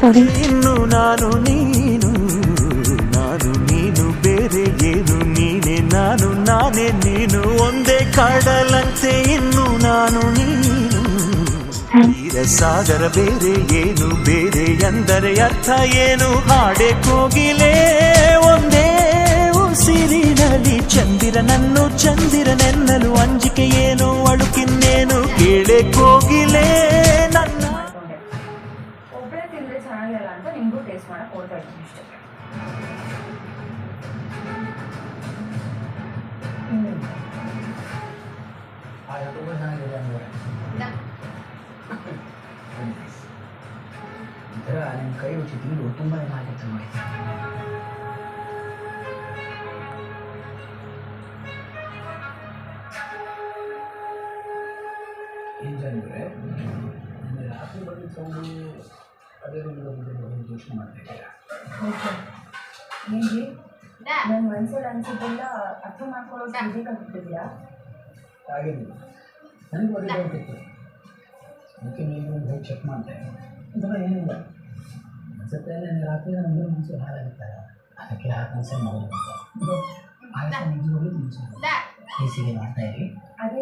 ಇನ್ನು ನಾನು ನೀನು ಬೇರೆ ಏನು, ನೀನೆ ನಾನು ನಾನೇ ನೀನು, ಒಂದೇ ಕಡಲಂತೆ ಇನ್ನು ನಾನು ನೀನು. ತೀರ ಸಾಗರ ಬೇರೆ ಏನು, ಬೇರೆ ಎಂದರೆ ಅರ್ಥ ಏನು, ಹಾಡೆ ಕೋಗಿಲೆ ಒಂದೇ ಉಸಿರಿನಲ್ಲಿ ಚಂದಿರನೆನ್ನಲು ಅಂಜಿಕೆ ಏನು, ಅಳುಕಿನ್ನೇನು, ಕೇಳೆ ಕೋಗಿಲೆ ನನ್ನ. ಒಬ್ಬರೇ ತಿಂದರೆ ಚೆನ್ನಾಗಿರಲ್ಲ ಅಂತ ನಿಮಗೂ ಟೇಸ್ಟ್ ಮಾಡಕ್ಕೆ ಹೋಗ್ತಾ ಇದ್ದೀನಿ ಇಷ್ಟೇ. ಒಂಥರ ನಿಮ್ಮ ಕೈ ರುಚಿ ತಿಂದು ತುಂಬ ದಿನ ಆಗಿತ್ತು ನೋಡಿ. ಏನಂದರೆ ನನಗೆ ರಾತ್ರಿ ಬಂದು ಸೌಂಡು ಅದೇ ರೂಮಲ್ಲಿ ಯೋಚನೆ ಮಾಡ್ತಾ ಇದ್ದೀರಾ? ನಿಮಗೆ ನನ್ನ ಮನಸ್ಸಲ್ಲಿ ಅನಿಸಿದ್ದೆಲ್ಲ ಅರ್ಥ ಮಾಡ್ಕೊಳ್ಳೋ ಬಿಟ್ಟಿದೆಯಾ? ಹಾಗೇನಿಲ್ಲ, ನನಗೆ ಒಳ್ಳೆ ಡೌಟ್ ಇತ್ತು, ಅದಕ್ಕೆ ನೀವು ಹೋಗಿ ಚೆಕ್ ಮಾಡ್ತೇನೆ. ಒಂಥರ ಏನಿಲ್ಲ ಅನ್ಸುತ್ತೆ, ನನ್ನ ರಾತ್ರಿ ನನಗೆ ಮನಸ್ಸು ಹಾಳಾಗುತ್ತಲ್ಲ, ಅದಕ್ಕೆ ಆ ಕೆಲಸ ಮಾಡೋದು ಆಗ ನಿಜವಾಗ್ಲೂ ಮನಸ್ಸು ಈ ಸೀರೆ ಮಾಡ್ತಾಯಿರಿ. ಅದೇ